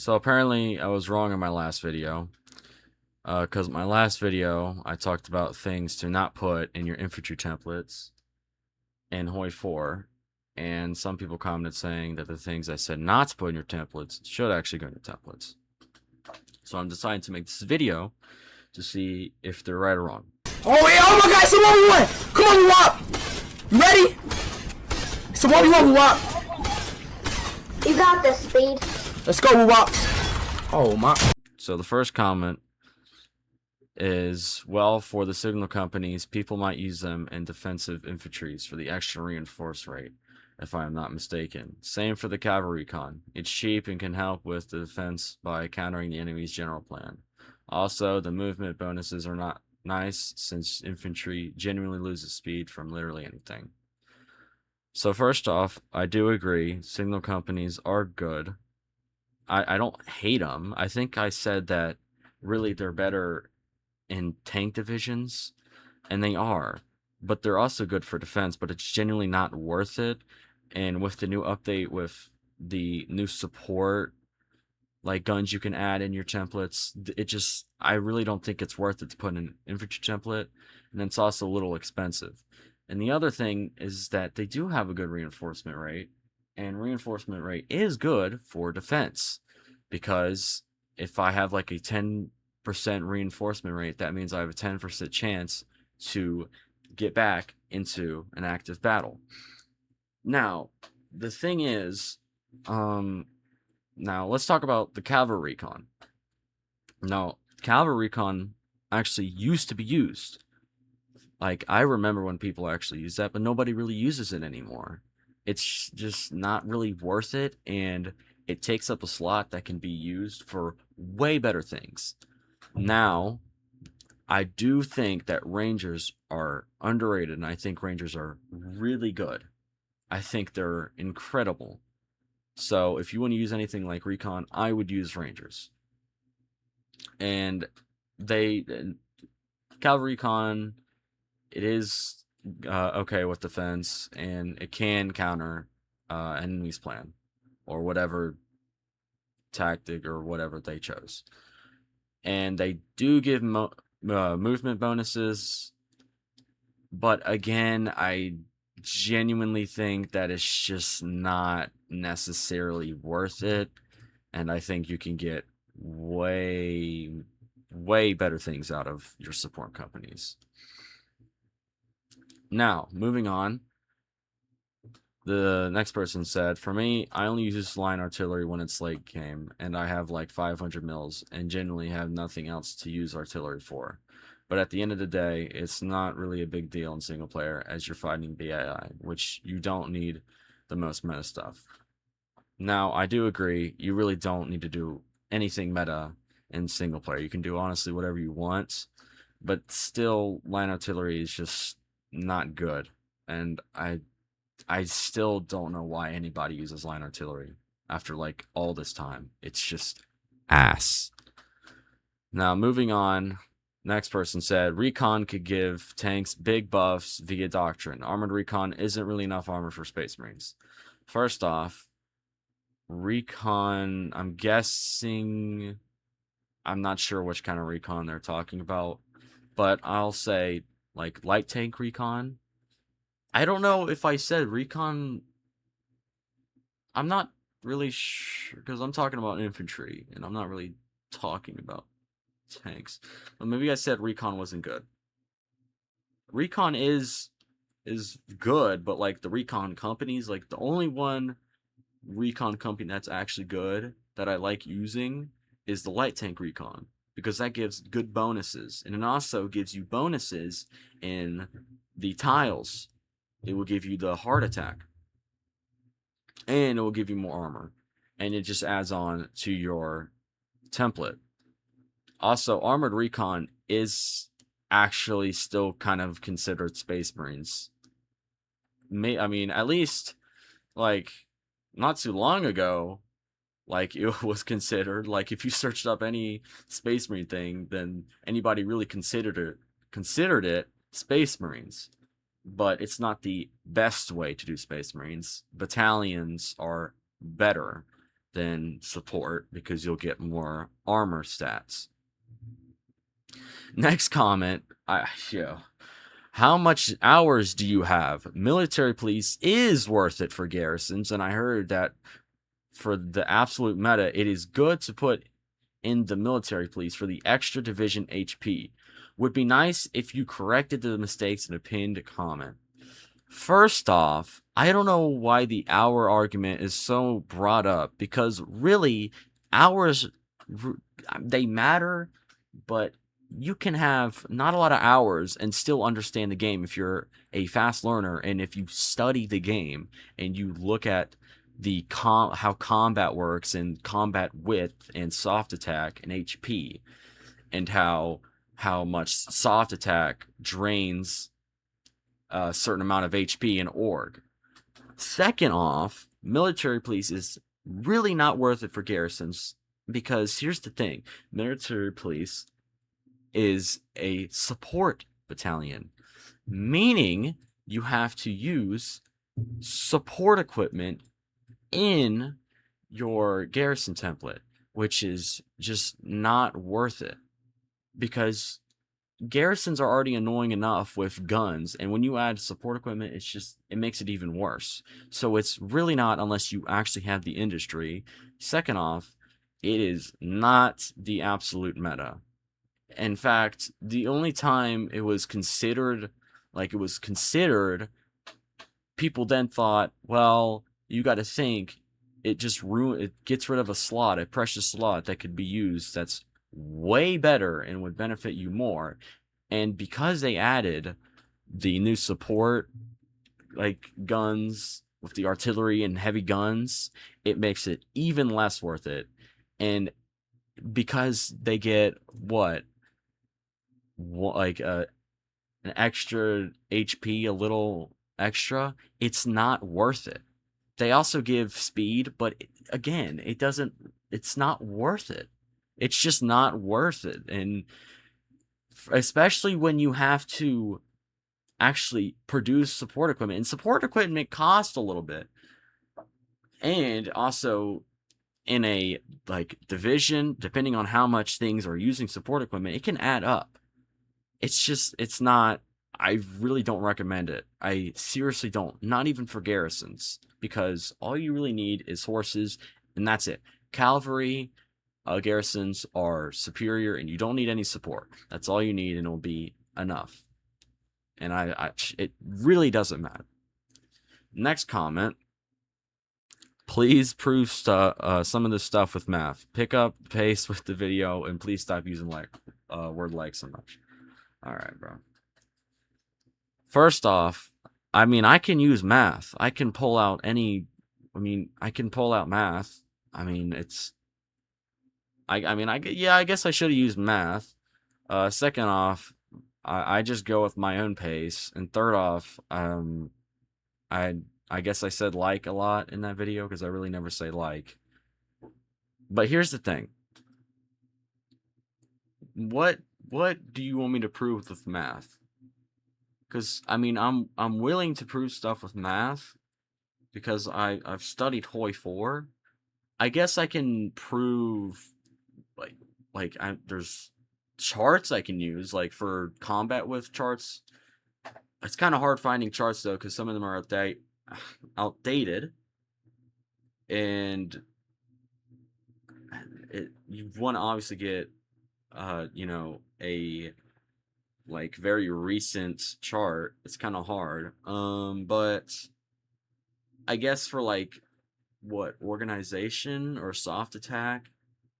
So apparently I was wrong in my last video. Because my last video, I talked about things to not put in your infantry templates in HOI4. And some people commented saying that the things I said not to put in your templates should actually go in your templates. So I'm deciding to make this video to see if they're right or wrong. Oh yeah, oh my god, it's a 1v1! Come on, Wop! You ready? It's a 1v1, Wop! You got this, Speed. Let's go, Wop! Oh my. So the first comment is, well, for the signal companies, people might use them in defensive infantries for the extra reinforce rate, if I am not mistaken. Same for the cavalry con. It's cheap and can help with the defense by countering the enemy's general plan. Also, the movement bonuses are not nice since infantry genuinely loses speed from literally anything. So first off, I do agree, signal companies are good. I don't hate them. I think I said that really they're better in tank divisions, and they are, but they're also good for defense, but it's genuinely not worth it. And with the new update, with the new support, like guns you can add in your templates, I really don't think it's worth it to put in an infantry template, and it's also a little expensive. And the other thing is that they do have a good reinforcement rate, and reinforcement rate is good for defense, because if I have like a 10% reinforcement rate, that means I have a 10% chance to get back into an active battle. Now, the thing is, now let's talk about the cavalry recon. Now, cavalry recon actually used to be used. Like, I remember when people actually used that, but nobody really uses it anymore. It's just not really worth it, and it takes up a slot that can be used for way better things. Now, I do think that Rangers are underrated, and I think Rangers are really good. I think they're incredible. So if you want to use anything like Recon, I would use Rangers. And Cavalry Recon, it is okay with defense, and it can counter enemy's plan, or whatever tactic or whatever they chose. And they do give movement bonuses, but again, I genuinely think that it's just not necessarily worth it, and I think you can get way better things out of your support companies. Now, moving on, the next person said, for me, I only use line artillery when it's late game, and I have like 500 mils, and generally have nothing else to use artillery for. But at the end of the day, it's not really a big deal in single player, as you're fighting BAI, which you don't need the most meta stuff. Now, I do agree, you really don't need to do anything meta in single player. You can do honestly whatever you want, but still, line artillery is just not good, and I still don't know why anybody uses line artillery after like all this time. It's just ass. Now, moving on, next person said, Recon could give tanks big buffs via Doctrine. Armored Recon isn't really enough armor for Space Marines. First off, Recon, I'm guessing, I'm not sure which kind of Recon they're talking about, but I'll say like light tank Recon. I don't know if I said Recon. I'm not really sure, because I'm talking about infantry, and I'm not really talking about tanks. But maybe I said Recon wasn't good. Recon is good, but like the Recon companies, like the only one Recon company that's actually good that I like using is the light tank Recon, because that gives good bonuses, and it also gives you bonuses in the tiles. It will give you the heart attack, and it will give you more armor, and it just adds on to your template. Also, Armored Recon is actually still kind of considered Space Marines. I mean, at least, like, not too long ago, like, it was considered, like, if you searched up any Space Marine thing, then anybody really considered it Space Marines. But it's not the best way to do Space Marines. Battalions are better. than support because you'll get more armor stats. Next comment, how much hours do you have? Military police is worth it for garrisons, and I heard that for the absolute meta, it is good to put in the military police for the extra division HP. Would be nice if you corrected the mistakes in a pinned comment. First off, I don't know why the hour argument is so brought up, because really, hours, they matter, but you can have not a lot of hours and still understand the game if you're a fast learner, and if you study the game and you look at the how combat works and combat width and soft attack and HP, and how much soft attack drains a certain amount of HP in org. Second off, military police is really not worth it for garrisons, because here's the thing: military police is a support battalion, meaning you have to use support equipment in your garrison template, which is just not worth it, because garrisons are already annoying enough with guns, and when you add support equipment, it makes it even worse. So it's really not, unless you actually have the industry. Second off, it is not the absolute meta. In fact, the only time it was considered, people then thought, well, you got to think, it gets rid of a precious slot that could be used, that's way better and would benefit you more. And because they added the new support, like guns with the artillery and heavy guns, it makes it even less worth it. And because they get an extra HP, a little extra, it's not worth it. They also give speed, but again, it's not worth it. It's just not worth it. And especially when you have to actually produce support equipment, and support equipment costs a little bit. And also, in a division, depending on how much things are using support equipment, it can add up. It's not, I really don't recommend it. I seriously don't. Not even for garrisons, because all you really need is horses, and that's it. Cavalry garrisons are superior, and you don't need any support. That's all you need, and it'll be enough. And it really doesn't matter. Next comment. Please prove some of this stuff with math. Pick up the pace with the video, and please stop using word like so much. All right, bro. First off, I can use math. I can pull out math. I guess I should have used math. Second off, I just go with my own pace. And third off, I guess I said like a lot in that video, because I really never say like. But here's the thing. What do you want me to prove with math? Because I'm willing to prove stuff with math, because I've studied HOI4. I guess I can prove there's charts I can use, like for combat with charts. It's kind of hard finding charts though, because some of them are outdated, and you want to obviously get a very recent chart. It's kind of hard. But I guess for what organization or soft attack,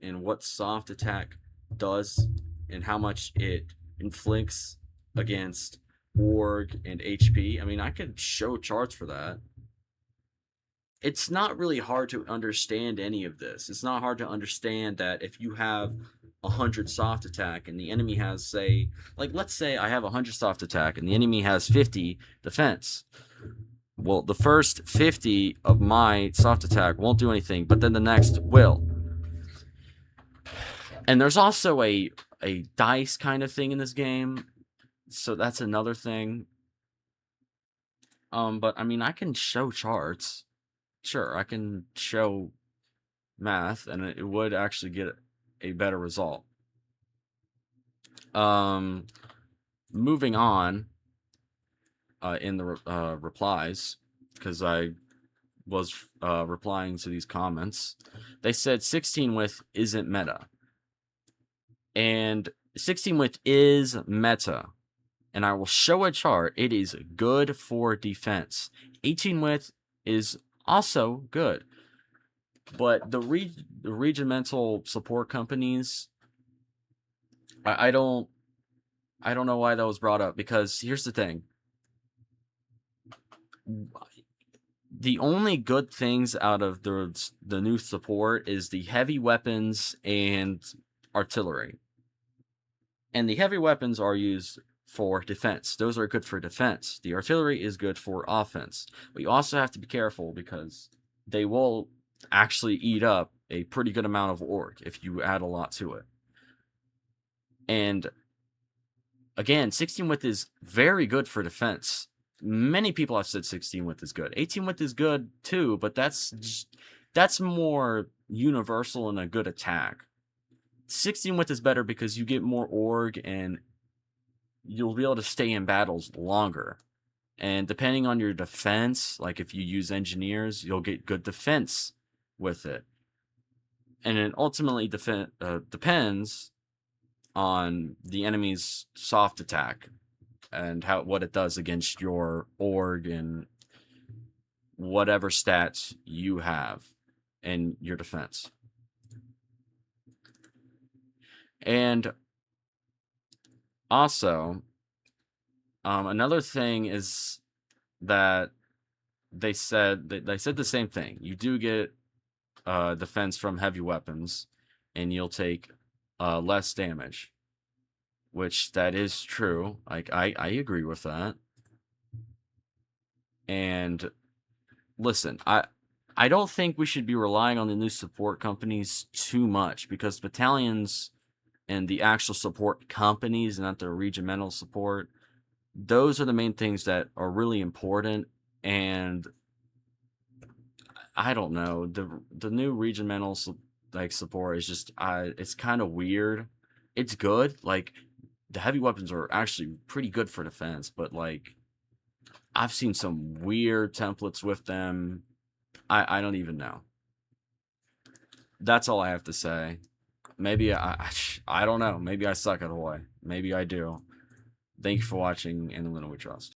and what soft attack does, and how much it inflicts against org and HP. I could show charts for that. It's not really hard to understand any of this. It's not hard to understand that if you have 100 soft attack and the enemy has, let's say I have 100 soft attack and the enemy has 50 defense. Well, the first 50 of my soft attack won't do anything, but then the next will. And there's also a dice kind of thing in this game, so that's another thing. But I can show charts. Sure, I can show math, and it would actually get a better result. Moving on in the replies, because I was replying to these comments, they said 16 width isn't meta. And 16 width is meta. And I will show a chart. It is good for defense. 18 width is also good. But the regimental support companies, I don't know why that was brought up, because here's the thing. The only good things out of the new support is the heavy weapons and artillery. And the heavy weapons are used for defense. Those are good for defense. The artillery is good for offense. But you also have to be careful, because they will actually eat up a pretty good amount of orc if you add a lot to it. And again, 16 width is very good for defense. Many people have said 16 width is good. 18 width is good too, but that's more universal and a good attack. 16 width is better because you get more org and you'll be able to stay in battles longer. And depending on your defense, like if you use engineers, you'll get good defense with it. And it ultimately depends on the enemy's soft attack and what it does against your org and whatever stats you have in your defense. And also, another thing is that they said the same thing. You do get defense from heavy weapons, and you'll take less damage, which that is true. Like I agree with that. And listen, I don't think we should be relying on the new support companies too much, because battalions and the actual support companies, not the regimental support, those are the main things that are really important. And I don't know, the new regimental support is just it's kind of weird. It's good, like the heavy weapons are actually pretty good for defense, but like I've seen some weird templates with them. I don't even know. That's all I have to say. Maybe I don't know. Maybe I suck at Hawaii. Maybe I do. Thank you for watching, and in Luna we trust.